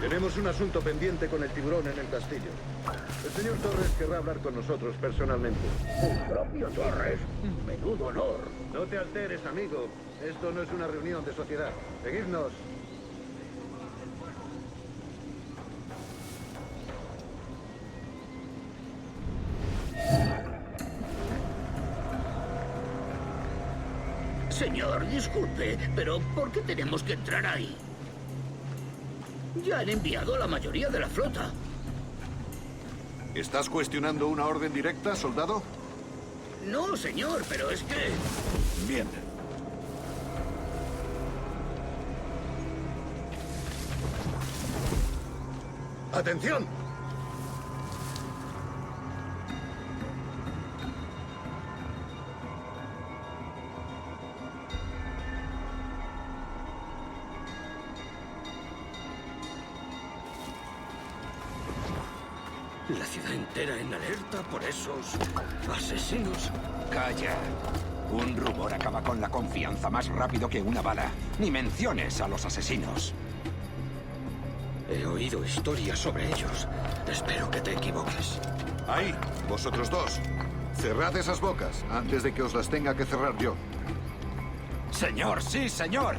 Tenemos un asunto pendiente con el tiburón en el castillo. El señor Torres querrá hablar con nosotros personalmente. ¿El propio Torres? Menudo honor. No te alteres, amigo. Esto no es una reunión de sociedad. Seguidnos. Señor, disculpe, pero ¿por qué tenemos que entrar ahí? Ya han enviado a la mayoría de la flota. ¿Estás cuestionando una orden directa, soldado? No, señor, pero es que... Bien. ¡Atención! La ciudad entera en alerta por esos asesinos. Calla. Un rumor acaba con la confianza más rápido que una bala. Ni menciones a los asesinos. He oído historias sobre ellos. Espero que te equivoques. Ahí, vosotros dos. Cerrad esas bocas antes de que os las tenga que cerrar yo. Señor, sí, señor.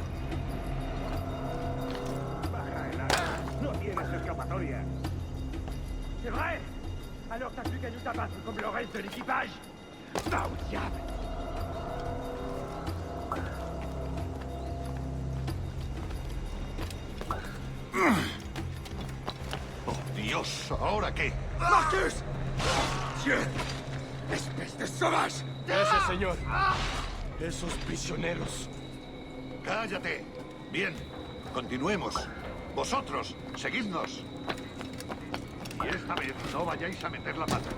No tienes escapatoria. C'est vrai? Alors t'as plus qu'à nous abattre comme le reste de l'équipage? Va au diable! ¡Oh, Dios! ¿Ahora qué? ¡Marcus! ¡Dieu! ¡Especie de sauvage! Ese señor. Esos prisioneros. ¡Cállate! Bien, continuemos. Vosotros, seguidnos. Y esta vez no vayáis a meter la pata.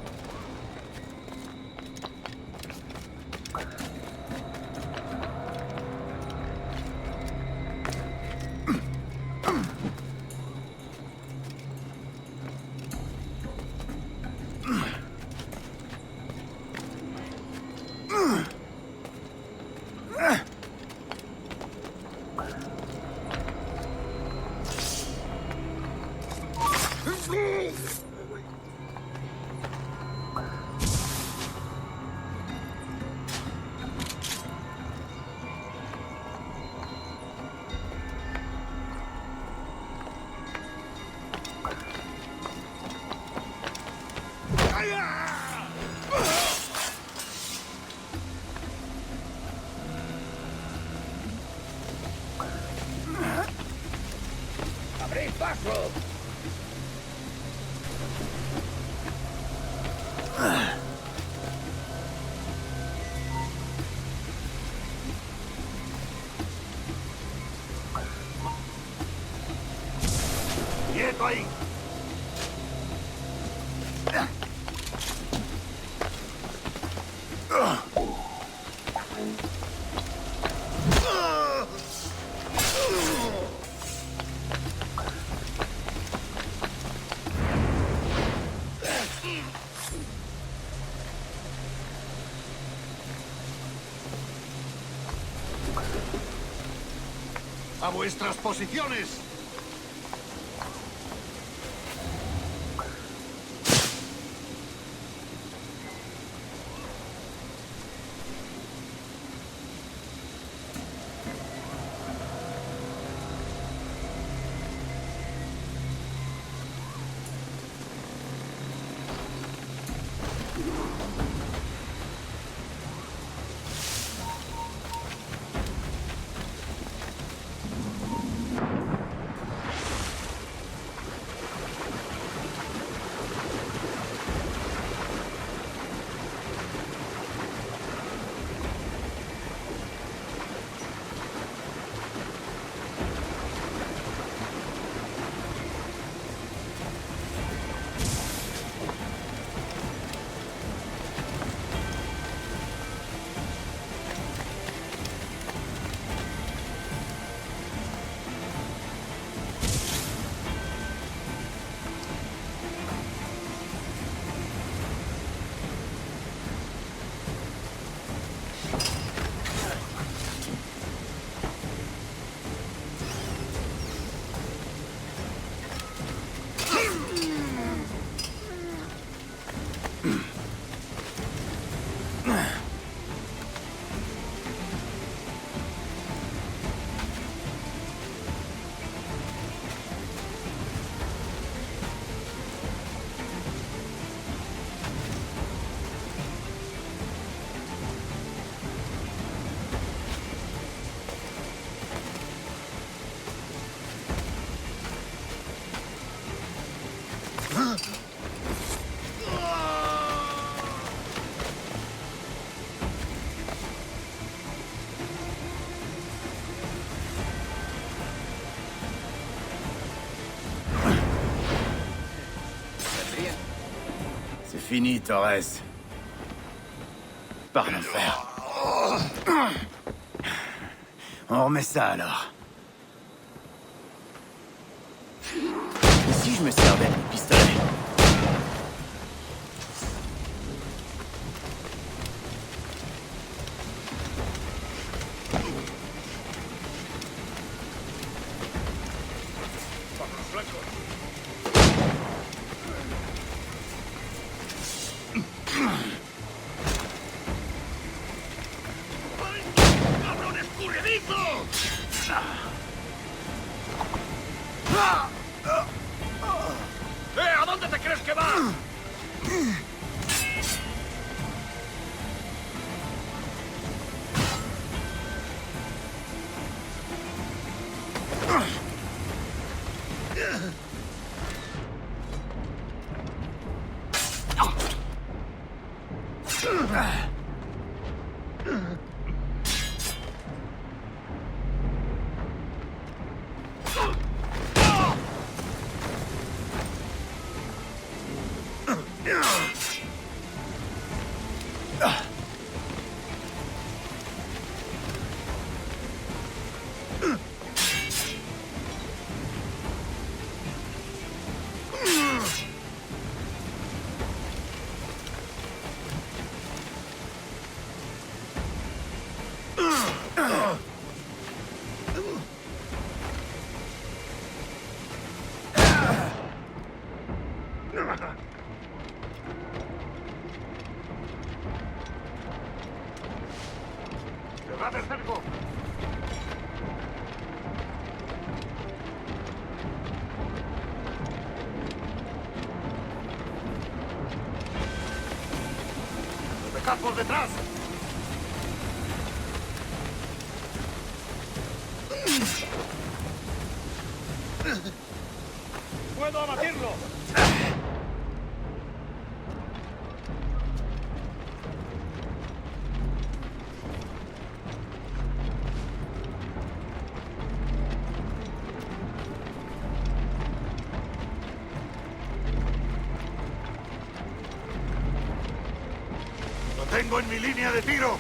¡Abrid paso! ¡Quieto ahí! ¡A vuestras posiciones! fini, Torres. Par l'enfer. On remet ça, alors. Et si je me servais du pistolet? ¿A dónde te crees que vas? ¡Cerrad el cerco! ¡Dejad por detrás! ¡Puedo abatirlo! ¡Lo tengo en mi línea de tiro!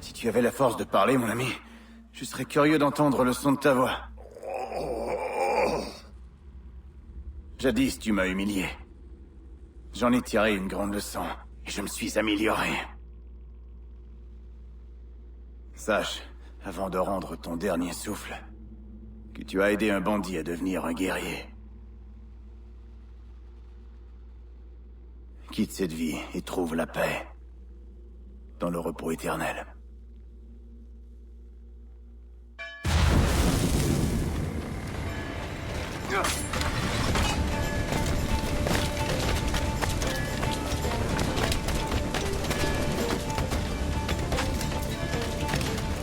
Si tu avais la force de parler, mon ami, je serais curieux d'entendre le son de ta voix. Jadis, tu m'as humilié. J'en ai tiré une grande leçon, et je me suis amélioré. Sache, avant de rendre ton dernier souffle, que tu as aidé un bandit à devenir un guerrier. Quitte cette vie et trouve la paix dans le repos éternel.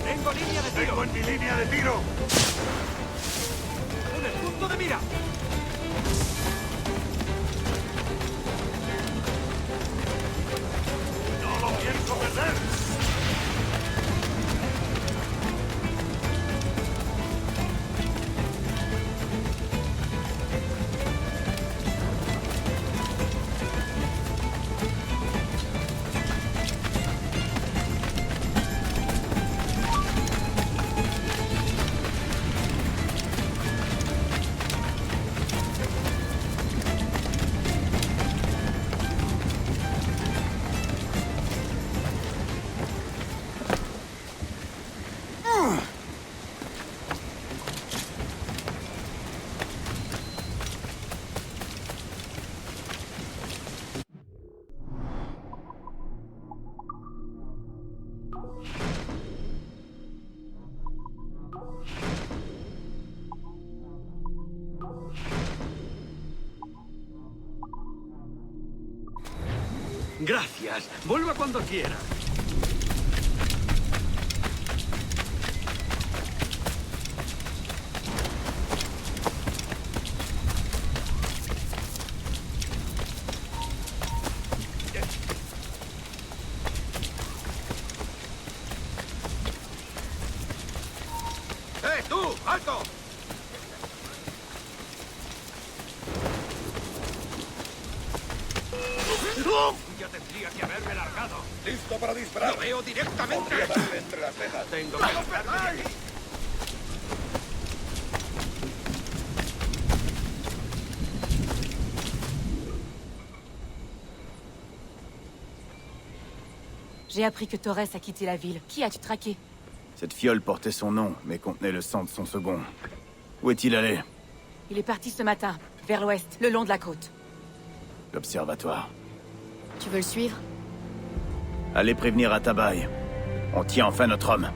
¡Tengo línea de tiro! ¡Tengo en mi línea de tiro! ¡Un punto de mira! ¡No lo pienso perder! Gracias. Vuelva cuando quiera. ¡Tú! ¡Alto! Ya tendría que haberme largado. ¡Listo para disparar! ¡Lo veo directamente! Podría darle entre las cejas. Tengo que largarme de aquí. J'ai appris que Torres a quitté la ville. Qui as-tu traqué? Cette fiole portait son nom, mais contenait le sang de son second. Où est-il allé? Il est parti ce matin, vers l'ouest, le long de la côte. L'observatoire. Tu veux le suivre? Allez prévenir Atabaï. On tient enfin notre homme.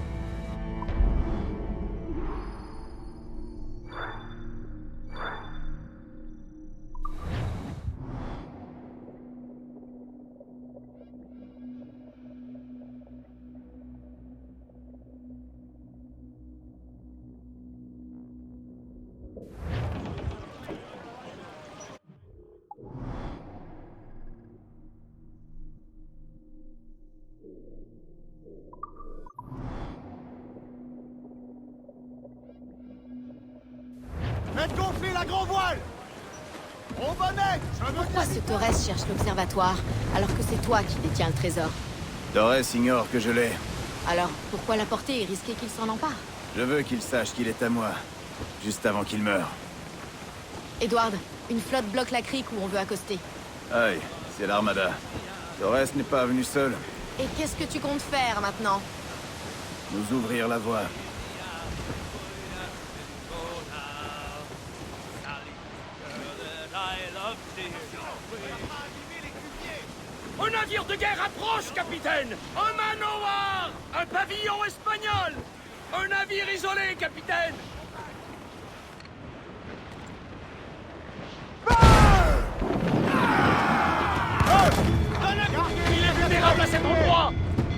Faites gonfler la grand voile! Au bonnet! Pourquoi ce Torres cherche l'observatoire, alors que c'est toi qui détiens le trésor? Torres ignore que je l'ai. Alors, pourquoi l'apporter et risquer qu'il s'en empare? Je veux qu'il sache qu'il est à moi, juste avant qu'il meure. Edward, une flotte bloque la crique où on veut accoster. Aïe, c'est l'armada. Torres n'est pas venu seul. Et qu'est-ce que tu comptes faire maintenant? Nous ouvrir la voie. Un navire de guerre approche, capitaine! Un manoir! Un pavillon espagnol! Un navire isolé, capitaine! Il est vulnérable à cet endroit!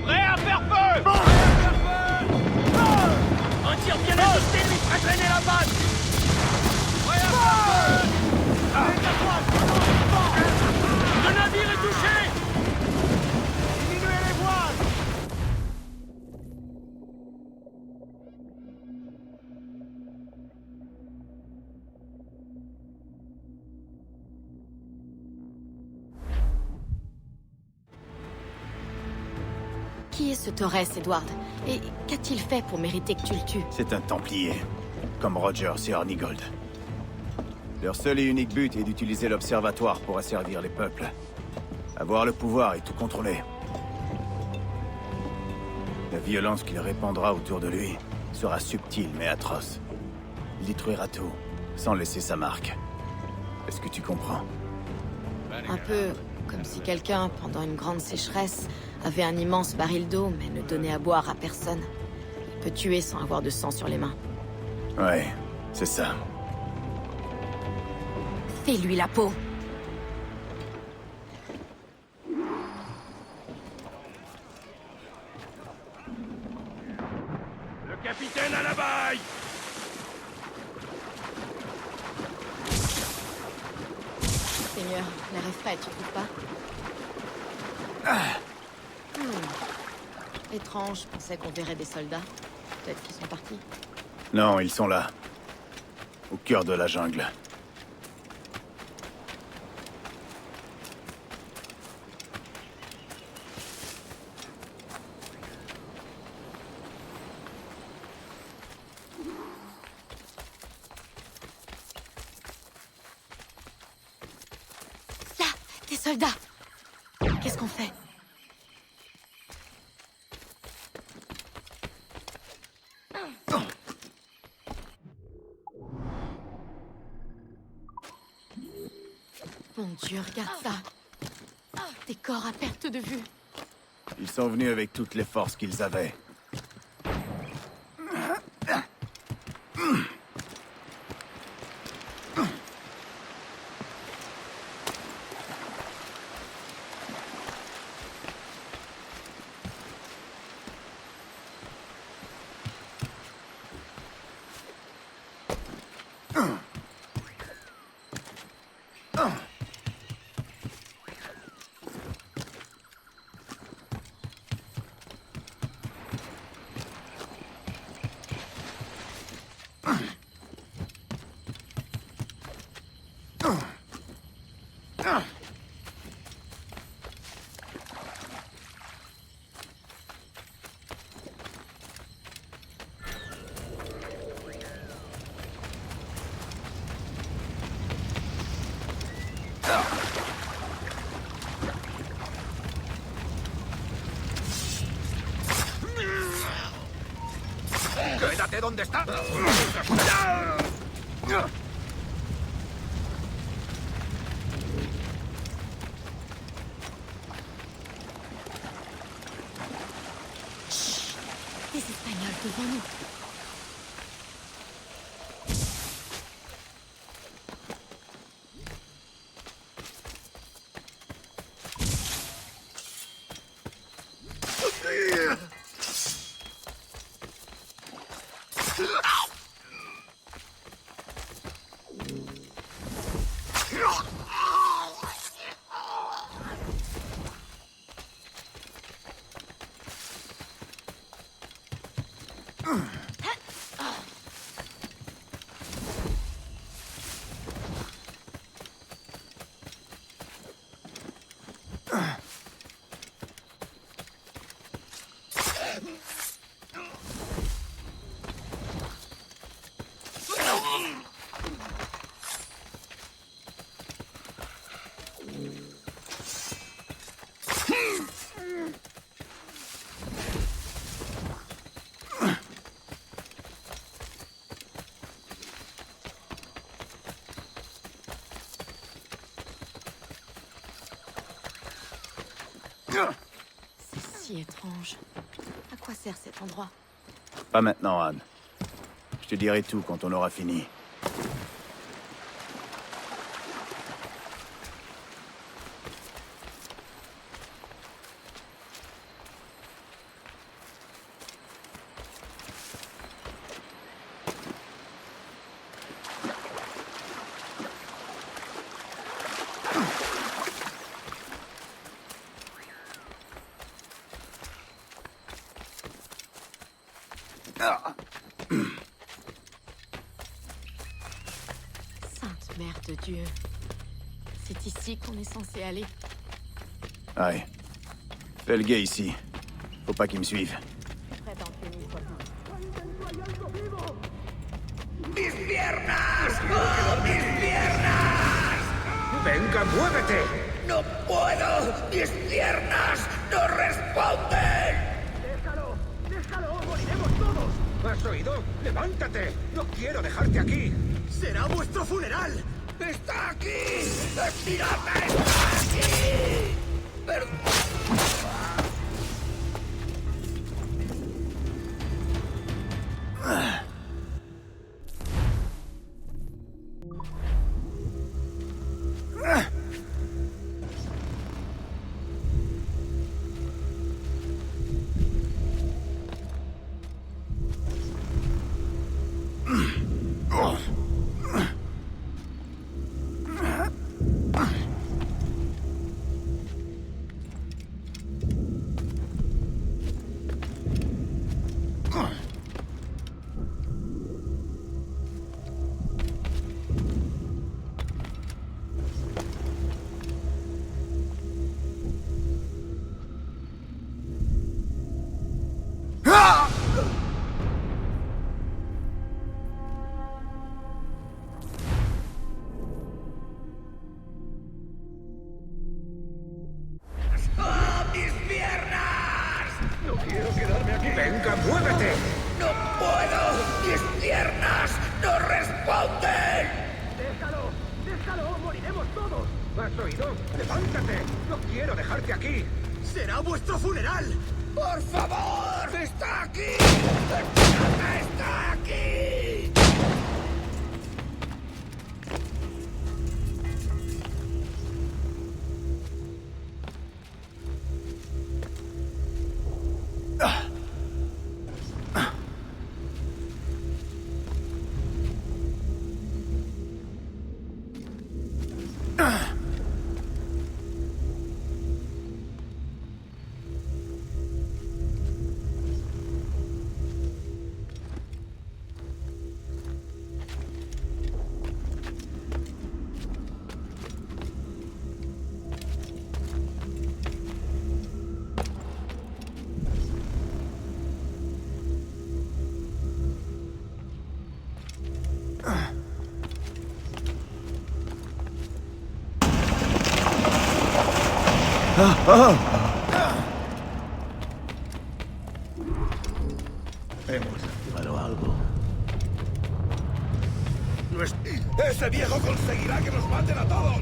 Prêt à faire feu! Un tir bien ajusté lui ferait traîner la balle! Prêt à faire feu! Le navire est touché! Diminuez les voiles! Qui est ce Torres, Edward? Et qu'a-t-il fait pour mériter que tu le tues? C'est un Templier, comme Rogers et Hornigold. Leur seul et unique but est d'utiliser l'Observatoire pour asservir les peuples. Avoir le pouvoir et tout contrôler. La violence qu'il répandra autour de lui sera subtile mais atroce. Il détruira tout, sans laisser sa marque. Est-ce que tu comprends? Un peu comme si quelqu'un, pendant une grande sécheresse, avait un immense baril d'eau, mais ne donnait à boire à personne. Il peut tuer sans avoir de sang sur les mains. Ouais, c'est ça. Fais-lui la peau! Le capitaine à la baille! Seigneur, l'air est frais, tu trouves pas? Étrange, je pensais qu'on verrait des soldats. Peut-être qu'ils sont partis. Non, ils sont là. Au cœur de la jungle. Là, des soldats! Qu'est-ce qu'on fait? Mon Dieu, regarde ça! Des corps à perte de vue. Ils sont venus avec toutes les forces qu'ils avaient. ¡Quédate donde está! Des Espagnols devant nous. C'est si étrange. À quoi sert cet endroit? Pas maintenant, Anne. Je te dirai tout quand on aura fini. Sainte Mère de Dieu. C'est ici qu'on est censé aller. Aïe. Fais le gay ici. Faut pas qu'il me suive. Prête à en tuer 1000 fois plus. ¡Mis piernas! ¡Oh, mis piernas! ¡Venga, muévete! ¡No puedo! ¡Mis piernas no responden! ¡Déjalo! ¡Déjalo! ¡Moriremos todos! ¿Has oído? ¡Levántate! ¡No quiero dejarte aquí! ¡Será vuestro funeral! ¡Está aquí! ¡Estirad! ¡Está aquí! ¡Venga, muévete! ¡No puedo! ¡Mis piernas no responden! ¡Déjalo! ¡Déjalo! ¡Moriremos todos! ¿Has oído? ¡Levántate! ¡No quiero dejarte aquí! ¡Será vuestro funeral! ¡Por favor! ¡Está aquí! ¡Está aquí! Hemos activado algo. ¡Ese viejo conseguirá que nos maten a todos!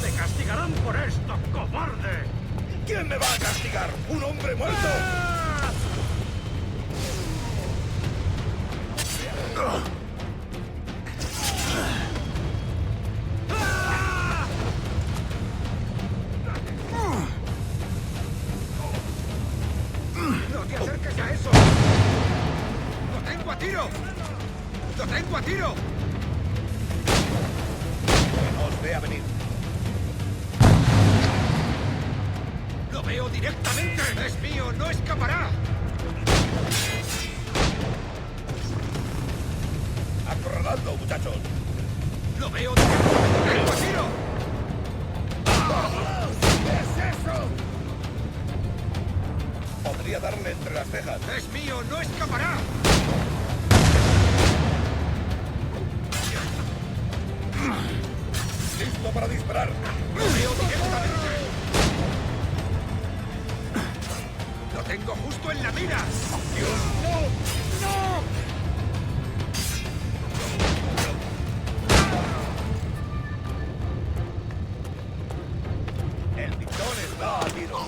¡Te castigarán por esto, cobarde! ¿Quién me va a castigar? ¿Un hombre muerto? ¡No te acerques a eso! ¡Lo tengo a tiro! ¡Lo tengo a tiro! Os vea venir. ¡Lo veo directamente! ¡Es mío! ¡No escapará! Acorralando, muchachos. ¡Lo veo directamente! ¡Lo tengo a tiro! ¿Qué es eso? Podría darle entre las cejas. ¡Es mío! ¡No escapará! ¡Listo para disparar! ¡Lo veo directamente! ¡Lo tengo justo en la mira! ¡Dios, no! ¡No! El pitón está a tiro.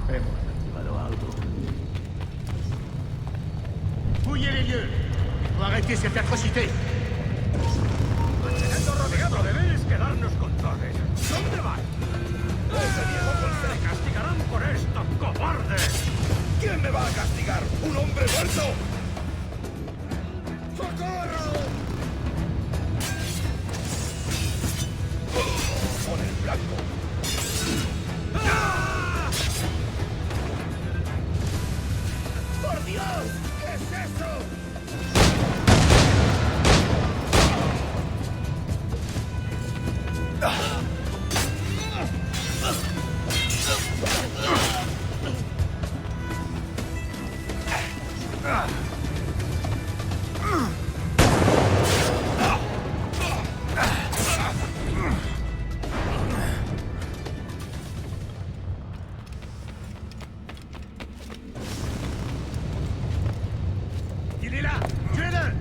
Hemos activado algo. Fouillez les lieux. Faut arrêter cette atrocité. Mantenedlo rodeado, debéis quedarnos con Torres. ¿Dónde van? ¡Ese viejo conseguirá! ¡Te castigarán por esto, cobarde! ¿Quién me va a castigar? ¿Un hombre muerto? ¡Socorro! Con el blanco. ¡Por Dios! ¿Qué es eso? Il est là! Tuez-le!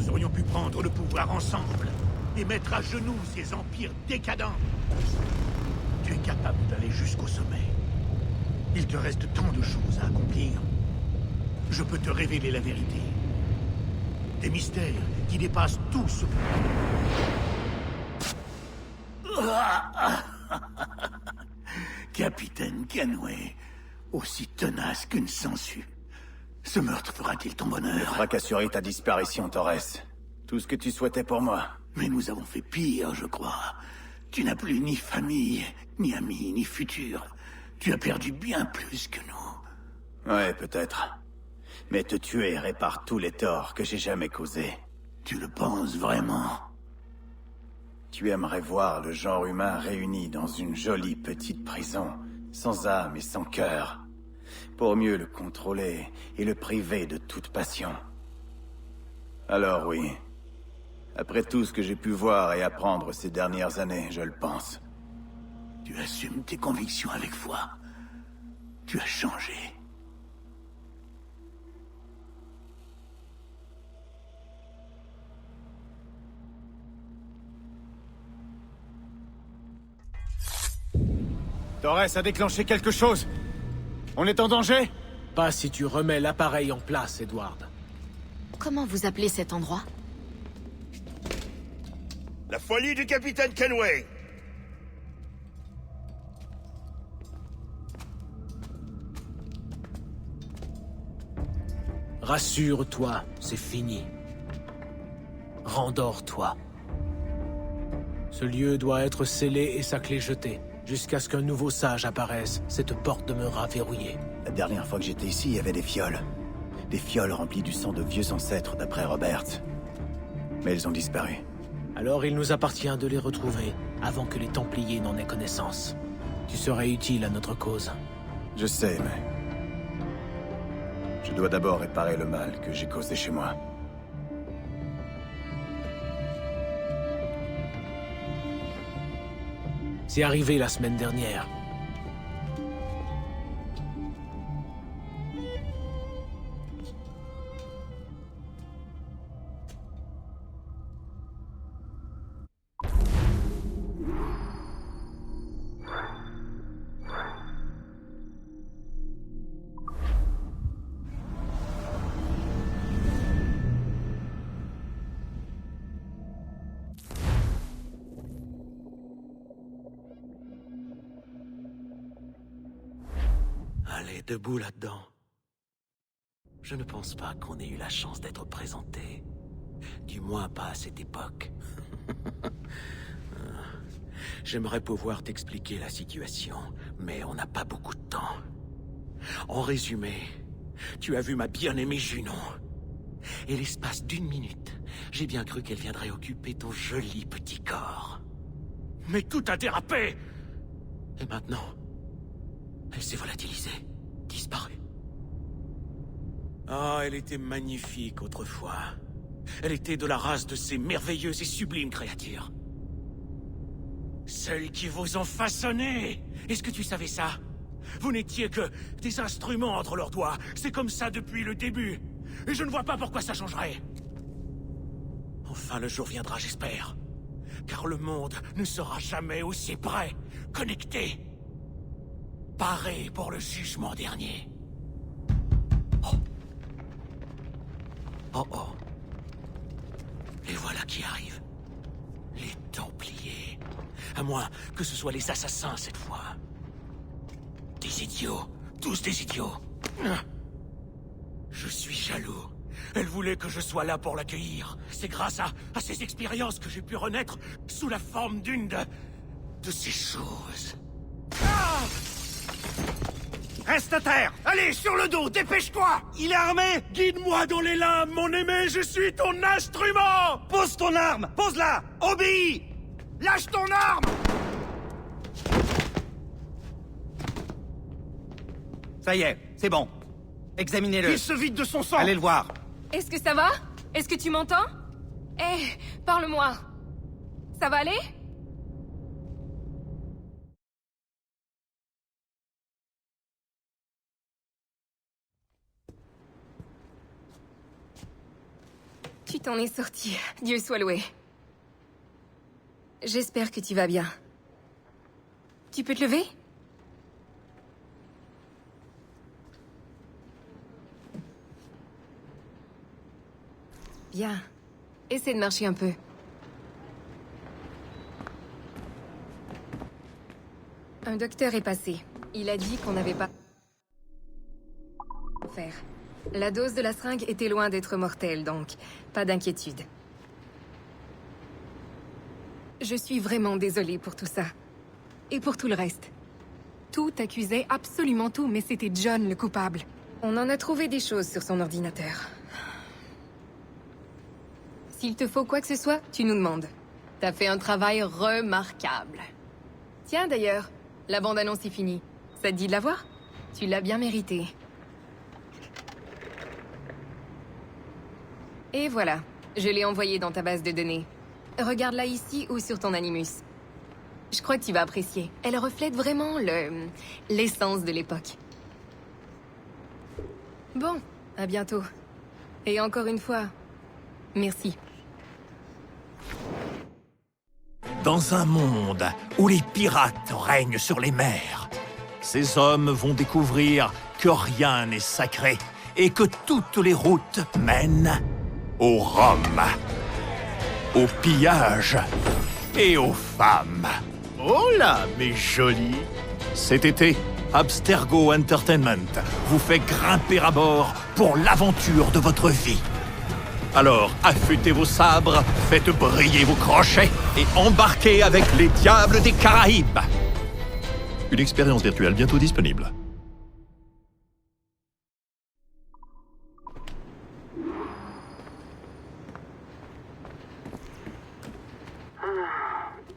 Nous aurions pu prendre le pouvoir ensemble et mettre à genoux ces empires décadents. Tu es capable d'aller jusqu'au sommet. Il te reste tant de choses à accomplir. Je peux te révéler la vérité. Des mystères qui dépassent tout ce... Capitaine Kenway, aussi tenace qu'une sangsue. Ce meurtre fera-t-il ton bonheur? Fracassurer ta disparition, Torres. Tout ce que tu souhaitais pour moi. Mais nous avons fait pire, je crois. Tu n'as plus ni famille, ni amis, ni futur. Tu as perdu bien plus que nous. Ouais, peut-être. Mais te tuer répare tous les torts que j'ai jamais causés. Tu le penses vraiment? Tu aimerais voir le genre humain réuni dans une jolie petite prison, sans âme et sans cœur, pour mieux le contrôler et le priver de toute passion. Alors oui, après tout ce que j'ai pu voir et apprendre ces dernières années, je le pense. Tu assumes tes convictions avec foi. Tu as changé. Torres a déclenché quelque chose. On est en danger? Pas si tu remets l'appareil en place, Edward. Comment vous appelez cet endroit? La folie du capitaine Kenway. Rassure-toi, c'est fini. Rendors-toi. Ce lieu doit être scellé et sa clé jetée. Jusqu'à ce qu'un nouveau sage apparaisse, cette porte demeurera verrouillée. La dernière fois que j'étais ici, il y avait des fioles. Des fioles remplies du sang de vieux ancêtres, d'après Roberts. Mais elles ont disparu. Alors il nous appartient de les retrouver, avant que les Templiers n'en aient connaissance. Tu serais utile à notre cause. Je sais, mais... je dois d'abord réparer le mal que j'ai causé chez moi. C'est arrivé la semaine dernière. Allez, debout là-dedans. Je ne pense pas qu'on ait eu la chance d'être présenté. Du moins pas à cette époque. J'aimerais pouvoir t'expliquer la situation, mais on n'a pas beaucoup de temps. En résumé, tu as vu ma bien-aimée Junon. Et l'espace d'une minute, j'ai bien cru qu'elle viendrait occuper ton joli petit corps. Mais tout a dérapé! Et maintenant, elle s'est volatilisée, disparue. Ah, elle était magnifique autrefois. Elle était de la race de ces merveilleuses et sublimes créatures. Celles qui vous ont façonné. Est-ce que tu savais ça? Vous n'étiez que des instruments entre leurs doigts. C'est comme ça depuis le début. Et je ne vois pas pourquoi ça changerait. Enfin, le jour viendra, j'espère. Car le monde ne sera jamais aussi près, connecté, paré pour le jugement dernier. Oh. Oh oh. Les voilà qui arrivent. Les Templiers. À moins que ce soit les assassins cette fois. Des idiots. Tous des idiots. Je suis jaloux. Elle voulait que je sois là pour l'accueillir. C'est grâce à ces expériences que j'ai pu renaître sous la forme d'une de ces choses. Ah! Reste à terre! Allez, sur le dos, dépêche-toi! Il est armé! Guide-moi dans les limbes, mon aimé, je suis ton instrument! Pose ton arme! Pose-la! Obéis! Lâche ton arme! Ça y est, c'est bon. Examinez-le. Il se vide de son sang! Allez le voir. Est-ce que ça va? Est-ce que tu m'entends? Parle-moi. Ça va aller? Tu Tu t'en es sorti, Dieu soit loué. J'espère que tu vas bien. Tu peux te lever? Bien. Essaie de marcher un peu. Un docteur est passé. Il a dit qu'on n'avait pas... faire. La dose de la seringue était loin d'être mortelle, donc pas d'inquiétude. Je suis vraiment désolée pour tout ça. Et pour tout le reste. Tout accusait absolument tout, mais c'était John le coupable. On en a trouvé des choses sur son ordinateur. S'il te faut quoi que ce soit, tu nous demandes. T'as fait un travail remarquable. Tiens d'ailleurs, la bande-annonce est finie. Ça te dit de la voir? Tu l'as bien mérité. Et voilà, je l'ai envoyée dans ta base de données. Regarde-la ici ou sur ton Animus. Je crois que tu vas apprécier. Elle reflète vraiment l'essence de l'époque. Bon, à bientôt. Et encore une fois, merci. Dans un monde où les pirates règnent sur les mers, ces hommes vont découvrir que rien n'est sacré et que toutes les routes mènent au rhum, au pillage et aux femmes. Oh là, mes jolis! Cet été, Abstergo Entertainment vous fait grimper à bord pour l'aventure de votre vie. Alors, affûtez vos sabres, faites briller vos crochets et embarquez avec les diables des Caraïbes. Une expérience virtuelle bientôt disponible.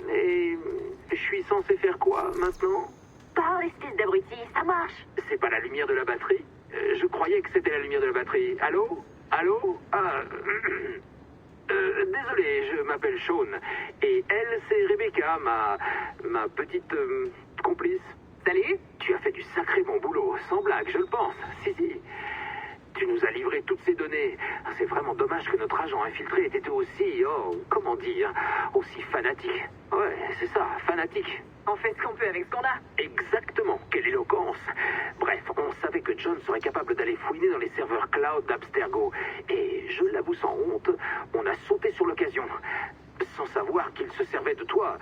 Mais je suis censé faire quoi maintenant? Parle, espèce d'abruti, ça marche. C'est pas la lumière de la batterie? Je croyais que c'était la lumière de la batterie. Allô? Allô? Désolé, je m'appelle Sean. Et elle, c'est Rebecca, ma petite complice. Salut? Tu as fait du sacré bon boulot, sans blague, je le pense. Si. Tu nous as livré toutes ces données. C'est vraiment dommage que notre agent infiltré ait été aussi, comment dire, aussi fanatique. Ouais, c'est ça, fanatique. On fait ce qu'on peut avec ce qu'on a. Exactement, quelle éloquence. Bref, on savait que John serait capable d'aller fouiner dans les serveurs cloud d'Abstergo. Et je l'avoue sans honte, on a sauté sur l'occasion. Sans savoir qu'il se servait de toi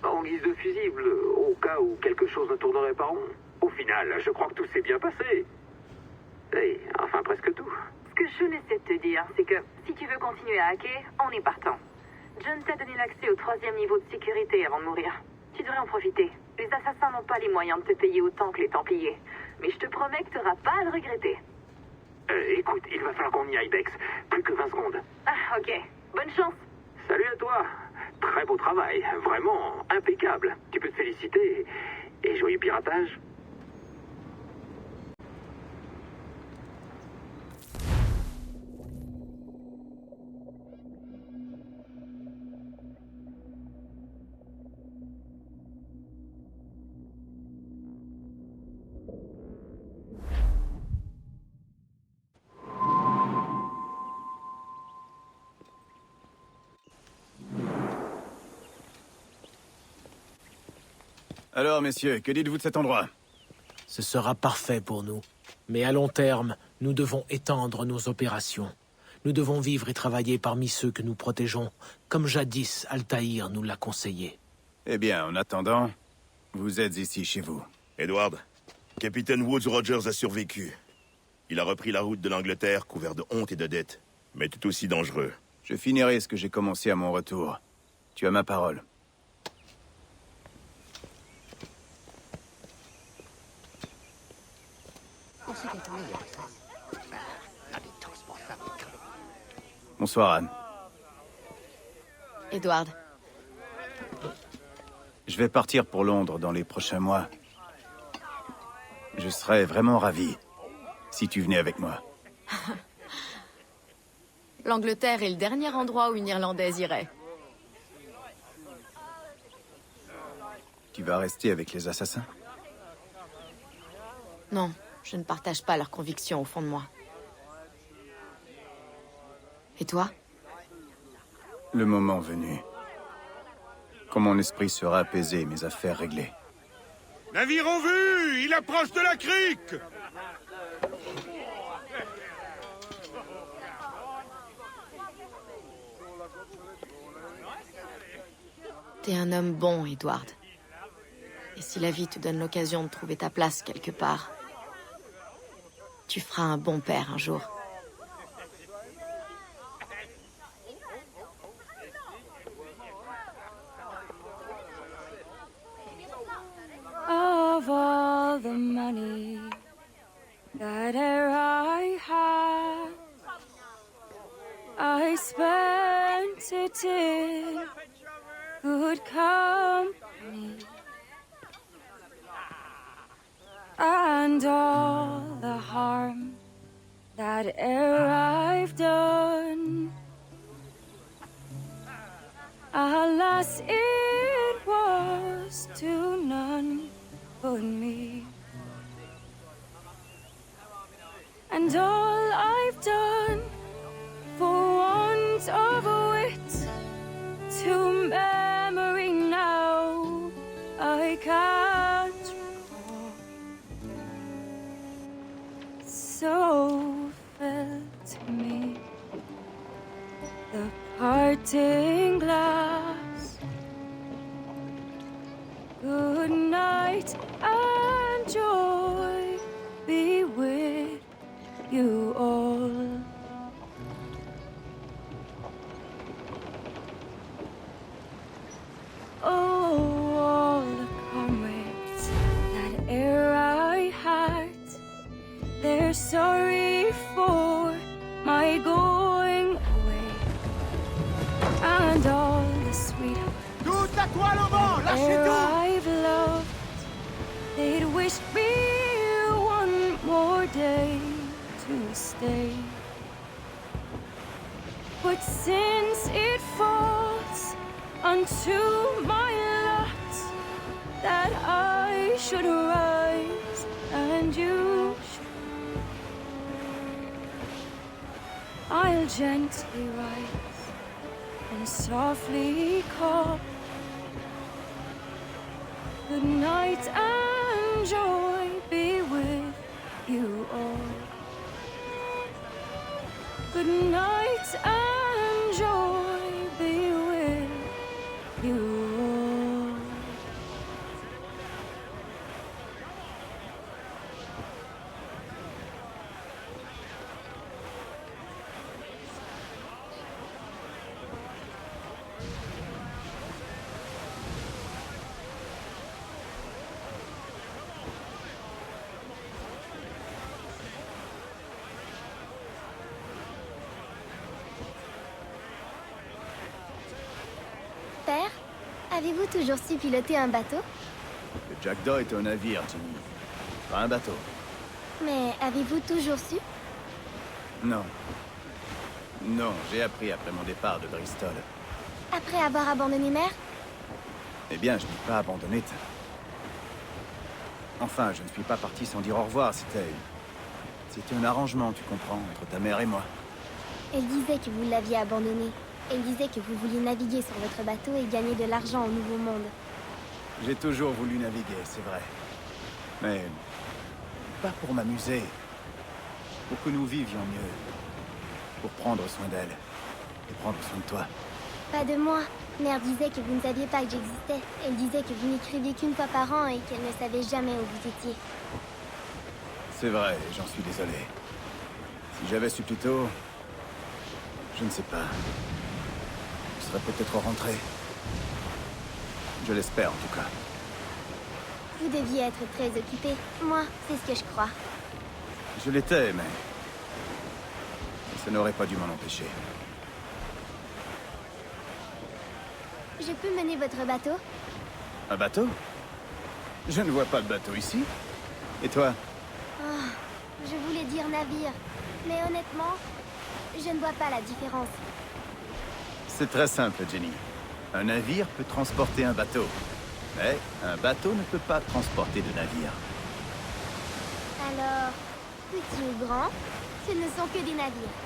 en guise de fusible, au cas où quelque chose ne tournerait pas rond. Au final, je crois que tout s'est bien passé. Oui, enfin presque tout. Ce que je essaie de te dire, c'est que si tu veux continuer à hacker, on est partant. John t'a donné l'accès au 3e niveau de sécurité avant de mourir. Tu devrais en profiter. Les assassins n'ont pas les moyens de te payer autant que les Templiers. Mais je te promets que tu n'auras pas à le regretter. Écoute, il va falloir qu'on y aille, Bex. Plus que 20 secondes. Ah, ok. Bonne chance. Salut à toi. Très beau travail. Vraiment impeccable. Tu peux te féliciter. Et joyeux piratage. Alors, messieurs, que dites-vous de cet endroit? Ce sera parfait pour nous. Mais à long terme, nous devons étendre nos opérations. Nous devons vivre et travailler parmi ceux que nous protégeons, comme jadis Altaïr nous l'a conseillé. Eh bien, en attendant, vous êtes ici chez vous. Edward, Capitaine Woods Rogers a survécu. Il a repris la route de l'Angleterre, couvert de honte et de dettes, mais tout aussi dangereux. Je finirai ce que j'ai commencé à mon retour. Tu as ma parole. Bonsoir, Anne. Edward. Je vais partir pour Londres dans les prochains mois. Je serais vraiment ravi si tu venais avec moi. L'Angleterre est le dernier endroit où une Irlandaise irait. Tu vas rester avec les assassins? Non, je ne partage pas leurs convictions au fond de moi. Et toi? Le moment venu. Quand mon esprit sera apaisé, mes affaires réglées. Navire en vue! Il approche de la crique! T'es un homme bon, Edward. Et si la vie te donne l'occasion de trouver ta place quelque part, tu feras un bon père un jour. Of all the money that e'er I had, I spent it in good company, and all the harm that e'er I've done, alas, it was to none but me. And all I've done for want of wit, to memory now I can't recall. So fell to me the parting glass. Good night and joy be with you all. Oh, all the comrades that e'er I had, they're sorry for my going away, and all the sweethearts Toute la toile au vent! Lâchez ere tout! I've loved, they'd wish me one more day to stay. But since it falls unto my lot that I should rise and you should, I'll gently rise and softly call. Good night and joy be with you all. Good night and joy be with you all. Père, avez-vous toujours su piloter un bateau? Le Jackdaw est un navire, Jenny. Pas un bateau. Mais avez-vous toujours su? Non. Non, j'ai appris après mon départ de Bristol. Après avoir abandonné mère? Eh bien, je n'ai pas abandonné ta... Enfin, je ne suis pas parti sans dire au revoir, C'était un arrangement, tu comprends, entre ta mère et moi. Elle disait que vous l'aviez abandonné. Elle disait que vous vouliez naviguer sur votre bateau et gagner de l'argent au Nouveau Monde. J'ai toujours voulu naviguer, c'est vrai. Mais... pas pour m'amuser. Pour que nous vivions mieux. Pour prendre soin d'elle. Et prendre soin de toi. Pas de moi. Mère disait que vous ne saviez pas que j'existais. Elle disait que vous n'écriviez qu'une fois par an et qu'elle ne savait jamais où vous étiez. C'est vrai, et j'en suis désolé. Si j'avais su plus tôt... je ne sais pas. Je serais peut-être rentré. Je l'espère, en tout cas. Vous deviez être très occupé. Moi, c'est ce que je crois. Je l'étais, mais... ça n'aurait pas dû m'en empêcher. Je peux mener votre bateau? Un bateau? Je ne vois pas de bateau ici. Et toi? Oh, je voulais dire navire. Mais honnêtement, je ne vois pas la différence. C'est très simple, Jenny. Un navire peut transporter un bateau. Mais un bateau ne peut pas transporter de navire. Alors, petit ou grand, ce ne sont que des navires.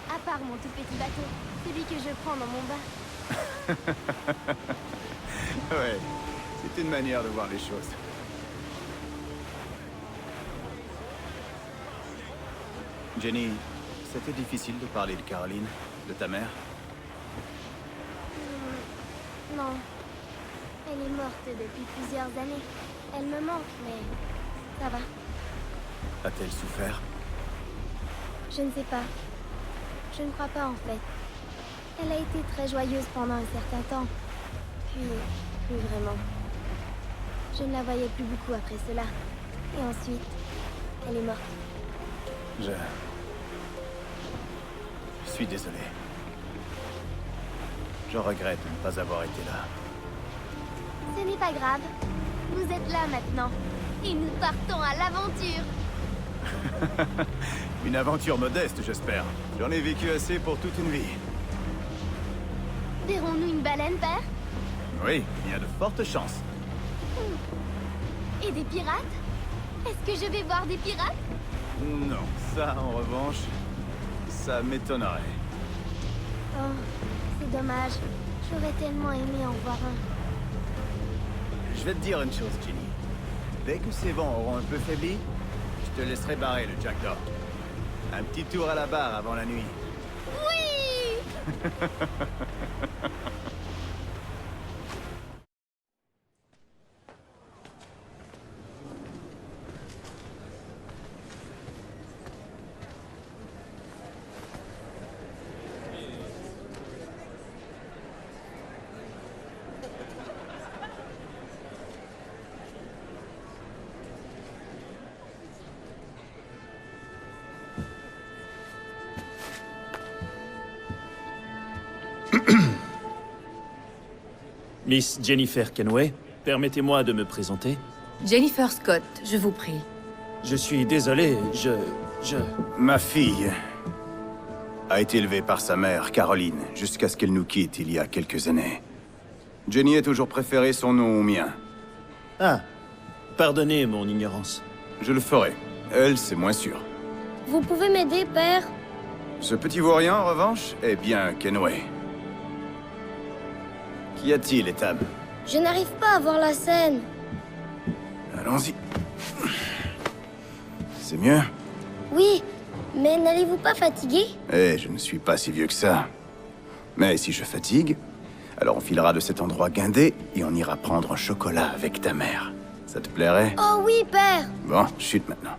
À part mon tout petit bateau, ce celui que je prends dans mon bain. Ouais, c'est une manière de voir les choses. Jenny, c'était difficile de parler de Caroline, de ta mère? Non. Elle est morte depuis plusieurs années. Elle me manque, mais ça va. A-t-elle souffert? Je ne sais pas. Je ne crois pas, en fait. Elle a été très joyeuse pendant un certain temps. Puis, plus vraiment. Je ne la voyais plus beaucoup après cela. Et ensuite, elle est morte. Je suis désolé. Je regrette de ne pas avoir été là. Ce n'est pas grave. Vous êtes là maintenant. Et nous partons à l'aventure. Une aventure modeste, j'espère. J'en ai vécu assez pour toute une vie. Verrons-nous une baleine, père? Oui, il y a de fortes chances. Et des pirates? Est-ce que je vais voir des pirates? Non, ça, en revanche, ça m'étonnerait. Oh, c'est dommage. J'aurais tellement aimé en voir un. Je vais te dire une chose, Jenny. Dès que ces vents auront un peu faibli, je te laisserai barrer le Jackdaw. Un petit tour à la barre avant la nuit. Oui! Miss Jennifer Kenway, permettez-moi de me présenter. Jennifer Scott, je vous prie. Je suis désolé, Ma fille a été élevée par sa mère, Caroline, jusqu'à ce qu'elle nous quitte il y a quelques années. Jenny a toujours préféré son nom au mien. Ah, pardonnez mon ignorance. Je le ferai. Elle, c'est moins sûr. Vous pouvez m'aider, père? Ce petit vaurien, en revanche, est bien Kenway. Qu'y a-t-il, Ethan? Je n'arrive pas à voir la scène. Allons-y. C'est mieux? Oui, mais n'allez-vous pas fatiguer? Eh, je ne suis pas si vieux que ça. Mais si je fatigue, alors on filera de cet endroit guindé et on ira prendre un chocolat avec ta mère. Ça te plairait? Oh oui, père! Bon, chute maintenant.